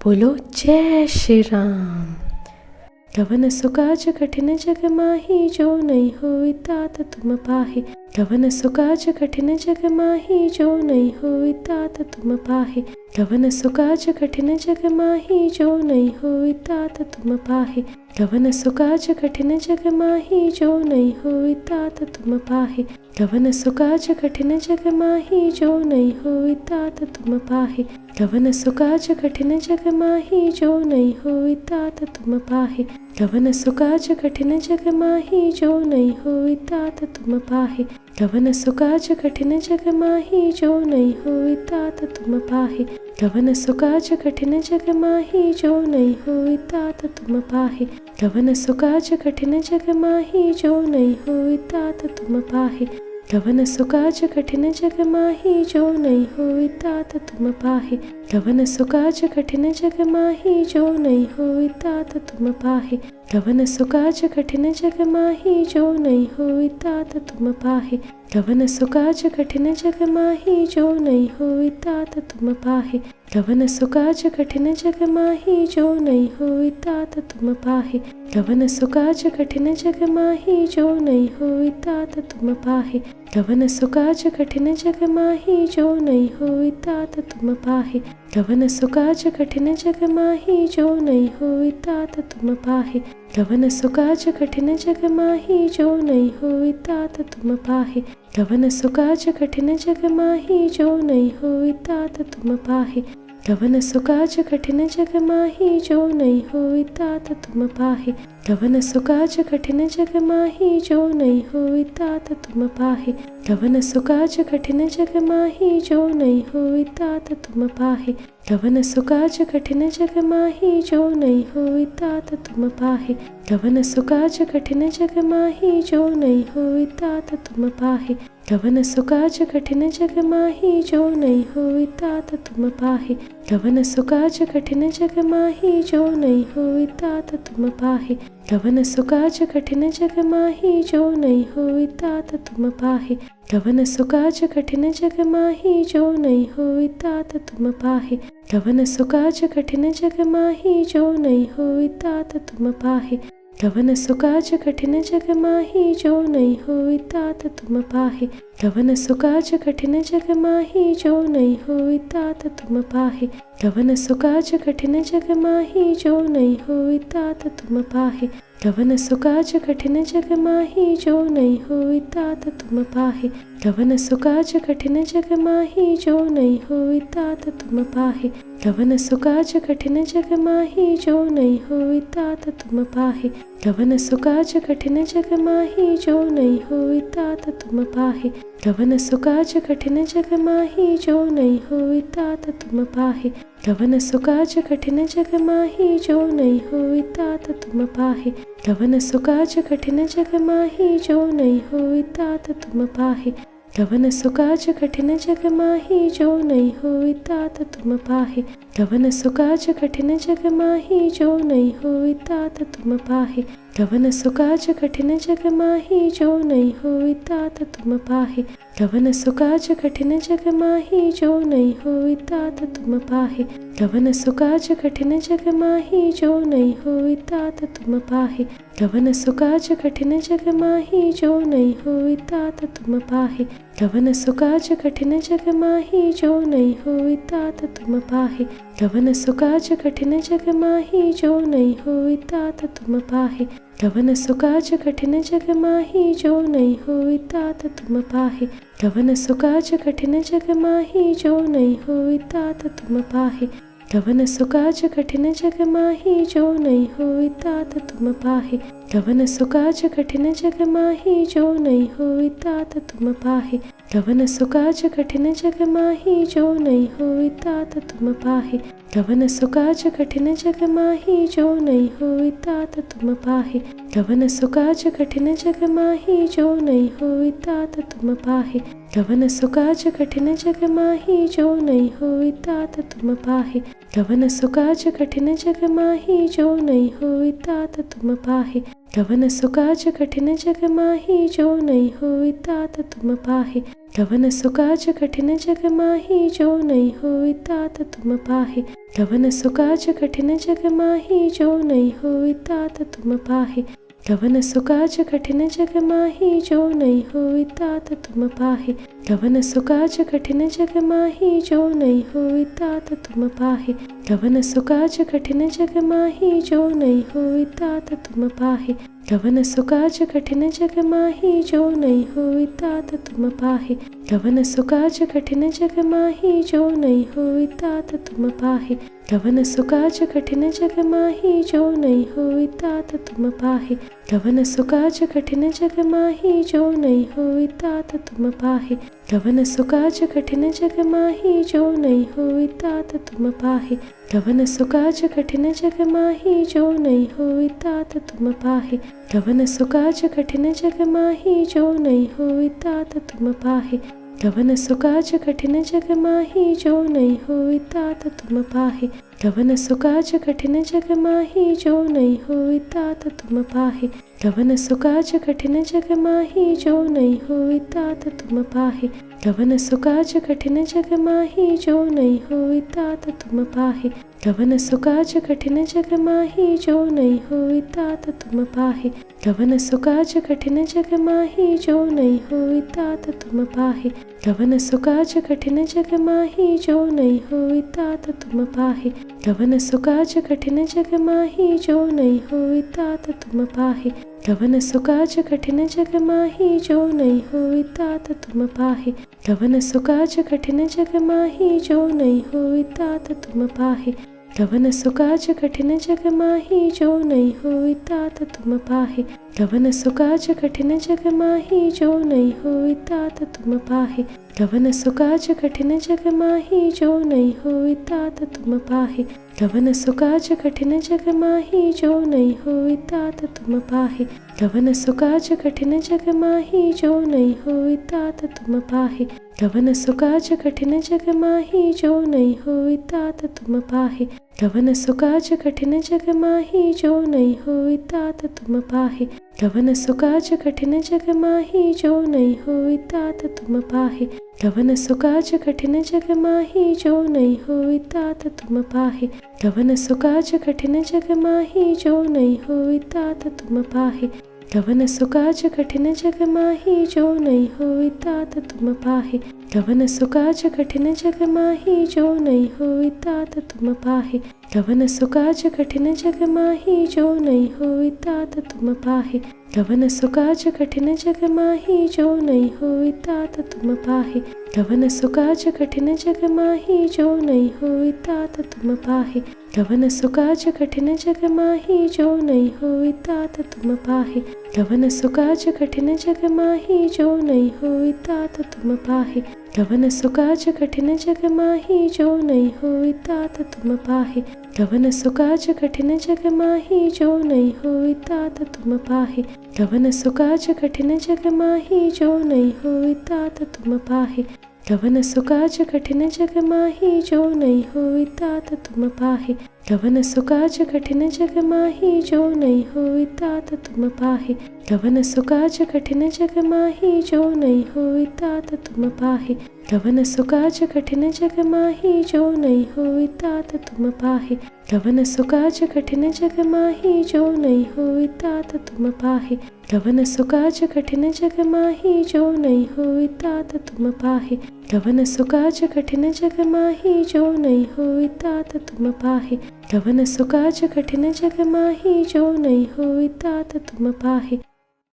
बोलो जय श्री राम। कवन सुकाज कठिन जग माही, जो नहीं होई तात तुम पाहे। कवन सुकाज कठिन जग माही, जो नहीं होई तात तुम पाहे। कवन सुकाज कठिन जग माही, जो नहीं होई तात तुम पाहे। कवन सुकाज कठिन जग माही, जो नहीं होई तात तुम पाहे। कवन सुकाज कठिन जग माही, जो नहीं होई तात तुम पाहे। कवन सुकाज कठिन जग माही, जो नहीं होई तात तुम पाहे। कवन सुकाज कठिन जग माही, जो नहीं होई तात तुम पाहे। कवन सुकाज कठिन जग माही, जो नहीं होई तात तुम पाहे। कवन सुकाज कठिन जग माही, जो नहीं होई तात तुम पाहे। कवन सुकाज कठिन जग माही, जो नहीं होई तात तुम पाहे। कवन सुकाज कठिन जग माही, जो नहीं होई तात तुम पाहे। कवन सुकाज कठिन जग माही, जो नहीं होई तात तुम पाहे। कवन सुकाज कठिन जग माही, जो नहीं होई तात तुम पाहे। कवन सुकाज कठिन जग माही, जो नहीं होई तात तुम पाहे। कवन सुकाज कठिन जग माही, जो नहीं होई तात तुम पाहे। कवन सुकाज कठिन जग माही, जो नहीं होई तात तुम पाहे। कवन सुकाज कठिन जग माही, जो नहीं होई तात तुम पाहे। कवन सुकाज कठिन जग माही, जो नहीं होई तात तुम पाहे। कवन सुकाज कठिन जग माही, जो नहीं होई तात तुम पाहे। कवन सुकाज कठिन जग माही, जो नहीं होई तात तुम पाहे। कवन सुकाज कठिन जग माही, जो नहीं होई तात तुम पाहे। कवन सुकाज कठिन जग माही, जो नहीं होई तात तुम पाहे। कवन सुकाज कठिन जग माही, जो नहीं होई तात तुम पाहे। कवन सुकाज कठिन जग माही, जो नहीं होई तात तुम पाहे। कवन सुकाज कठिन जग माही, जो नहीं होई तात तुम पाहे। कवन सुकाज कठिन जग माही, जो नहीं होई तात तुम पाहे। कवन सुकाज कठिन जग माही, जो नहीं होई तात तुम पाहे। कवन सुकाज कठिन जग माही, जो नहीं होई तात तुम पाहे। कवन सुकाज कठिन जग माही, जो नहीं होई तात तुम पाहे। कवन सुकाज कठिन जग माही, जो नहीं होई तात तुम पाहे। कवन सुकाज कठिन जग माही, जो नहीं होई तात तुम पाहे। कवन सुकाज कठिन जग माही, जो नहीं होई तात तुम पाहे। कवन सुकाज कठिन जग माही, जो नहीं होई तात तुम पाहे। कवन सुकाज कठिन जग माही, जो नहीं होई तात तुम पाहे। कवन सुकाज कठिन जग माही, जो नहीं होई तात तुम पाहे। कवन सुकाज कठिन जग माही, जो नहीं होई तात तुम पाहे। कवन सुकाज कठिन जग माही, जो नहीं होई तात तुम पाहे। कवन सुकाज कठिन जग माही, जो नहीं होई तात तुम पाहे। कवन सुकाज कठिन जग माही, जो नहीं होई तात तुम पाहे। कवन सुकाज कठिन जग माही, जो नहीं होई तात तुम पाहे। कवन सुकाज कठिन जग माही, जो नहीं होई तात तुम पाहे। कवन सुकाज कठिन जग माही, जो नहीं होई तात तुम पाहे। कवन सुकाज कठिन जग माही, जो नहीं होई तात तुम पाहे। कवन सुकाज कठिन जग माही, जो नहीं होई तात तुम पाहे। कवन सुकाज कठिन जग माही, जो नहीं होई तात तुम पाहे। कवन सुकाज कठिन जग माही, जो नहीं होई तात तुम पाहे। कवन सुकाज कठिन जग माही, जो नहीं होई तात तुम पाहे। कवन सुकाज कठिन जग माही, जो नहीं होई तात तुम पाहे। कवन सुकाज कठिन जग माही, जो नहीं होई तात तुम पाहे। कवन सुकाज कठिन जग माही, जो नहीं होई तात तुम पाहे। कवन सुकाज कठिन जग माही, जो नहीं होई तात तुम पाहे। कवन सुकाज कठिन जग माही, जो नहीं होई तात तुम पाहे। कवन सुकाज कठिन जग माही, जो नहीं होई तात तुम पाहे। कवन सुकाज कठिन जग माही, जो नहीं होई तात तुम पाहे। कवन सुकाज कठिन जग माही, जो नहीं होई तात तुम पाहे। कवन सुकाज कठिन जग माही, जो नहीं होई तात तुम पाहे। कवन सुकाज कठिन जग माही, जो नहीं होई तात तुम पाहे। कवन सुकाज कठिन जग माही, जो नहीं होई तात तुम पाहे। गवन सुकाज कठिन जग माही जो नहीं होई तात तुम पाहे। गवन सुकाज कठिन जग माही जो नहीं होई तात तुम पाहे। गवन सुकाज कठिन जग माही जो नहीं होई तात तुम पाहे। गवन सुकाज कठिन जग माही जो नहीं होई तात तुम पाहे। गवन सुकाज कठिन जग माही जो नहीं होई तात तुम पाहे। गवन सुकाज कठिन जग माही जो नहीं होई तात तुम पाहे। गवन सुकाज कठिन जग माही जो नहीं होई तात तुम पाहे। गवन सुकाज कठिन जग माही जो नहीं होई तात तुम पाहे। गवन सुकाज कठिन जग माही जो नहीं होई तात तुम पाहे। गवन सुकाज कठिन जग माही जो नहीं होई तात तुम पाहे। गवन सुकाज कठिन जग माही जो नहीं होई तात तुम पाहे। गवन सुकाज कठिन जग माही जो नहीं होई तात तुम पाहे। गवन सुकाज कठिन जग माही जो नहीं होई तात तुम पाहे। गवन सुकाज कठिन जग माही जो नहीं होई तात तुम पाहे। गवन सुकाज कठिन जग माही जो नहीं होई तात तुम पाहे। गवन सुकाज कठिन जग माही जो नहीं होई तात तुम पाहे। गवन सुकाज कठिन जग माही जो नहीं होई तात तुम पाहे। गवन सुकाज कठिन जग माही जो नहीं होई तात तुम पाहे। गवन सुकाज कठिन जग माही जो नहीं होई तात तुम पाहे। गवन सुकाज कठिन जग माही जो नहीं होई तात तुम पाहे। गवन सुकाज कठिन जग माही जो नहीं होई तात तुम पाहे। गवन सुकाज कठिन जग माही जो नहीं होई तात तुम पाहे। गवन सुकाज कठिन जग माही जो नहीं होई तात तुम पाहे। गवन सुकाज कठिन जग माही जो नहीं होई तात तुम पाहे। गवन सुकाज कठिन जग माही जो नहीं होई तात तुम पाहे। गवन सुकाज कठिन जग माही जो नहीं होई तात तुम पाहे। गवन सुकाज कठिन जग माही जो नहीं होई तात तुम पाहे। गवन सुकाज कठिन जग माही जो नहीं होई तात तुम पाहे। गवन सुकाज कठिन जग माही जो नहीं होई तात तुम पाहे। गवन सुकाज कठिन जग माही जो नहीं होई तात तुम पाहे। गवन सुकाज कठिन जग माही जो नहीं होई तात तुम पाहे। गवन सुकाज कठिन जग माही जो नहीं होई तात तुम पाहे। गवन सुकाज कठिन जग माही जो नहीं होई तात तुम पाहे। गवन सुकाज कठिन जग माही जो नहीं होई तात तुम पाहे। गवन सुकाज कठिन जग माही जो नहीं होई तात तुम पाहे। गवन सुकाज कठिन जग माही जो नहीं होई तात तुम पाहे। गवन सुकाज कठिन जग माही जो नहीं होई तात तुम पाहे। गवन सुकाज कठिन जग माही जो नहीं होई तात तुम पाहे। गवन सुकाज कठिन जग माही जो नहीं होई तात तुम पाहे। गवन सुकाज कठिन जग माही जो नहीं होई तात तुम पाहे। गवन सुकाज कठिन जग माही जो नहीं होई तात तुम पाहे। गवन सुकाज कठिन जग माही जो नहीं होई तात तुम पाहे। गवन सुकाज कठिन जग माही जो नहीं होई तात तुम पाहे। गवन सुकाज कठिन जग माही जो नहीं होई तात तुम पाहे। गवन सुकाज कठिन जग माही जो नहीं होई तात तुम पाहे। गवन सुकाज कठिन जग माही जो नहीं होई तात तुम पाहे। गवन सुकाज कठिन जग माही जो नहीं होई तात तुम पाहे। गवन सुकाज कठिन जग माही जो नहीं होई तात तुम पाहे। गवन सुकाज कठिन जग माही जो नहीं होई तात तुम पाहे। गवन सुकाज कठिन जग माही जो नहीं होई तात तुम पाहे।